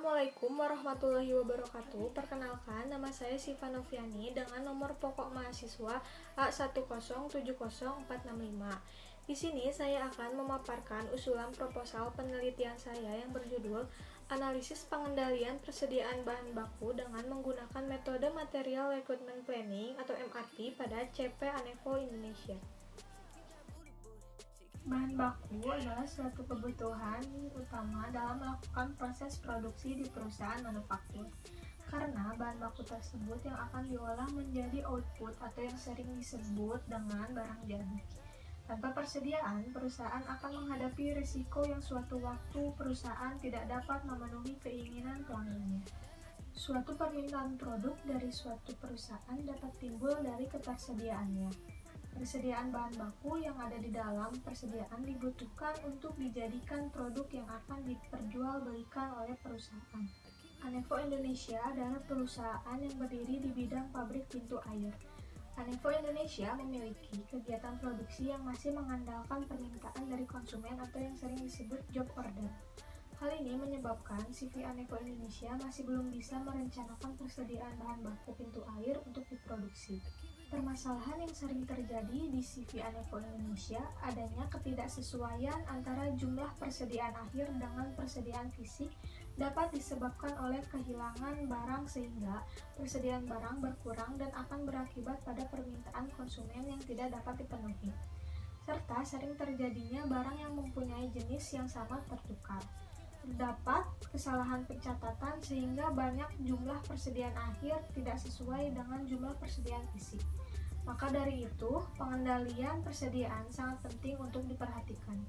Assalamualaikum warahmatullahi wabarakatuh. Perkenalkan, nama saya Siva Noviani dengan nomor pokok mahasiswa A1070465. Di sini saya akan memaparkan usulan proposal penelitian saya yang berjudul Analisis Pengendalian Persediaan Bahan Baku dengan menggunakan metode Material Recruitment Planning atau MRP pada CP Anevo Indonesia. Bahan baku adalah suatu kebutuhan utama dalam melakukan proses produksi di perusahaan manufaktur. Karena bahan baku tersebut yang akan diolah menjadi output atau yang sering disebut dengan barang jadi. Tanpa persediaan, perusahaan akan menghadapi risiko yang suatu waktu perusahaan tidak dapat memenuhi keinginan pelanggannya. Suatu permintaan produk dari suatu perusahaan dapat timbul dari ketersediaannya. Persediaan bahan baku yang ada di dalam persediaan dibutuhkan untuk dijadikan produk yang akan diperjualbelikan oleh perusahaan. Anevo Indonesia adalah perusahaan yang berdiri di bidang pabrik pintu air. Anevo Indonesia memiliki kegiatan produksi yang masih mengandalkan permintaan dari konsumen atau yang sering disebut job order. Hal ini menyebabkan CV Anevo Indonesia masih belum bisa merencanakan persediaan bahan baku pintu air untuk diproduksi. Permasalahan yang sering terjadi di CV Anevo Indonesia adanya ketidaksesuaian antara jumlah persediaan akhir dengan persediaan fisik dapat disebabkan oleh kehilangan barang sehingga persediaan barang berkurang dan akan berakibat pada permintaan konsumen yang tidak dapat dipenuhi. Serta sering terjadinya barang yang mempunyai jenis yang sama tertukar. Terdapat kesalahan pencatatan sehingga banyak jumlah persediaan akhir tidak sesuai dengan jumlah persediaan fisik. Maka dari itu, pengendalian persediaan sangat penting untuk diperhatikan.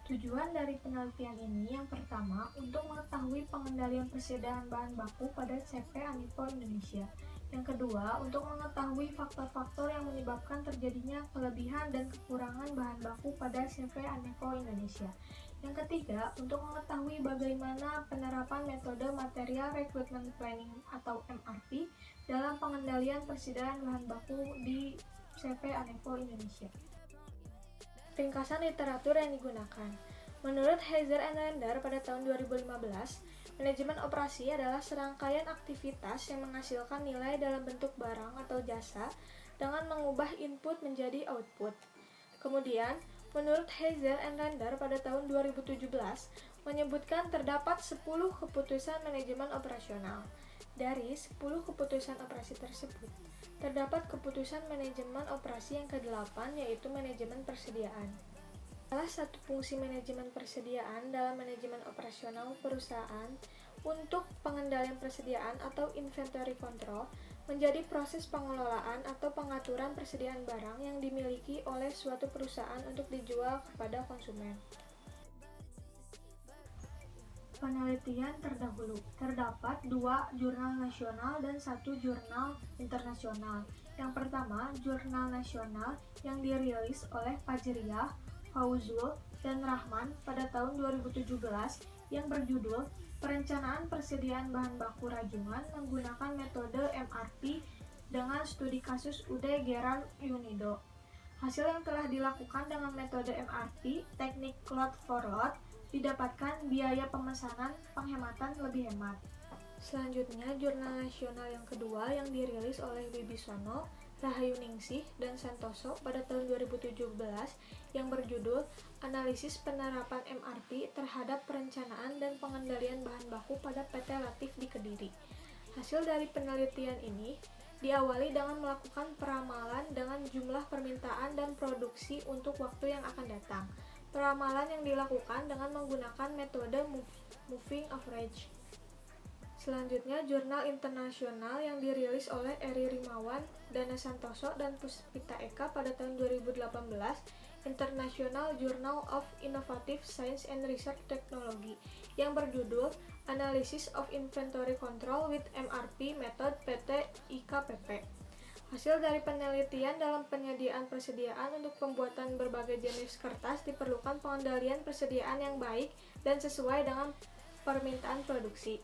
Tujuan dari penelitian ini yang pertama, untuk mengetahui pengendalian persediaan bahan baku pada CP Anevo Indonesia. Yang kedua, untuk mengetahui faktor-faktor yang menyebabkan terjadinya kelebihan dan kekurangan bahan baku pada CV Anevo Indonesia. Yang ketiga, untuk mengetahui bagaimana penerapan metode Material Recruitment Planning atau MRP dalam pengendalian persediaan bahan baku di CV Anevo Indonesia. Ringkasan literatur yang digunakan. Menurut Heiser and Render pada tahun 2015, manajemen operasi adalah serangkaian aktivitas yang menghasilkan nilai dalam bentuk barang atau jasa dengan mengubah input menjadi output. Kemudian, menurut Heiser and Render pada tahun 2017, menyebutkan terdapat 10 keputusan manajemen operasional. Dari 10 keputusan operasi tersebut, terdapat keputusan manajemen operasi yang ke-8 yaitu manajemen persediaan. Salah satu fungsi manajemen persediaan dalam manajemen operasional perusahaan untuk pengendalian persediaan atau inventory control menjadi proses pengelolaan atau pengaturan persediaan barang yang dimiliki oleh suatu perusahaan untuk dijual kepada konsumen. Penelitian terdahulu, terdapat 2 jurnal nasional dan 1 jurnal internasional. Yang pertama, jurnal nasional yang dirilis oleh Fajriyah, Fauzul, dan Rahman pada tahun 2017 yang berjudul Perencanaan Persediaan Bahan Baku Rajungan menggunakan metode MRP dengan studi kasus UD Gerald Unido. Hasil yang telah dilakukan dengan metode MRP, teknik load for load, didapatkan biaya pemesanan penghematan lebih hemat. Selanjutnya, jurnal nasional yang kedua yang dirilis oleh Wibisono, Rahayu Ningsih, dan Santoso pada tahun 2017 yang berjudul Analisis Penerapan MRP terhadap Perencanaan dan Pengendalian Bahan Baku pada PT Latif di Kediri. Hasil dari penelitian ini diawali dengan melakukan peramalan dengan jumlah permintaan dan produksi untuk waktu yang akan datang. Peramalan yang dilakukan dengan menggunakan metode moving average. Selanjutnya, jurnal internasional yang dirilis oleh Eri Rimawan, Dana Santoso, dan Puspita Eka pada tahun 2018, International Journal of Innovative Science and Research Technology, yang berjudul Analysis of Inventory Control with MRP Method PT IKPP. Hasil dari penelitian dalam penyediaan persediaan untuk pembuatan berbagai jenis kertas diperlukan pengendalian persediaan yang baik dan sesuai dengan permintaan produksi.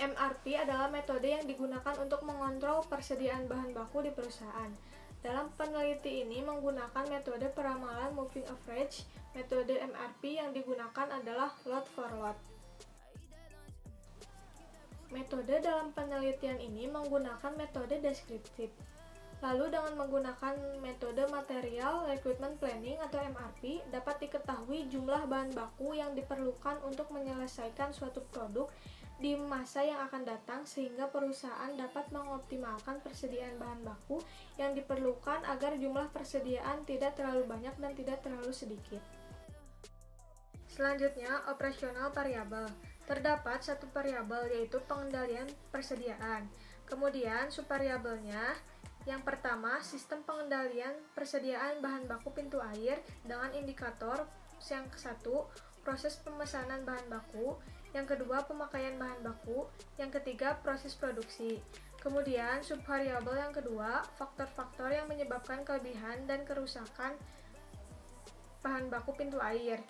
MRP adalah metode yang digunakan untuk mengontrol persediaan bahan baku di perusahaan. Dalam peneliti ini menggunakan metode peramalan moving average. Metode MRP yang digunakan adalah load for load. Metode dalam penelitian ini menggunakan metode deskriptif. Lalu dengan menggunakan metode material recruitment planning atau MRP, dapat diketahui jumlah bahan baku yang diperlukan untuk menyelesaikan suatu produk di masa yang akan datang, sehingga perusahaan dapat mengoptimalkan persediaan bahan baku yang diperlukan agar jumlah persediaan tidak terlalu banyak dan tidak terlalu sedikit. Selanjutnya, operasional variabel. Terdapat satu variabel, yaitu pengendalian persediaan. Kemudian subvariabelnya, yang pertama, sistem pengendalian persediaan bahan baku pintu air dengan indikator. Yang ke-1, proses pemesanan bahan baku. Yang kedua, pemakaian bahan baku. Yang ketiga, proses produksi. Kemudian subvariabel yang kedua, faktor-faktor yang menyebabkan kelebihan dan kerusakan bahan baku pintu air.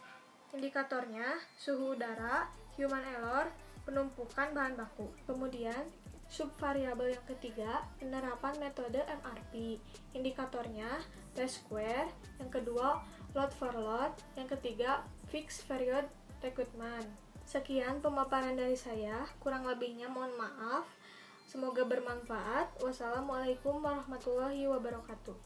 Indikatornya, suhu udara, human error, penumpukan bahan baku. Kemudian subvariabel yang ketiga, penerapan metode MRP. Indikatornya least square, yang kedua load for load, yang ketiga fixed period recruitment. Sekian pemaparan dari saya, kurang lebihnya mohon maaf. Semoga bermanfaat. Wassalamualaikum warahmatullahi wabarakatuh.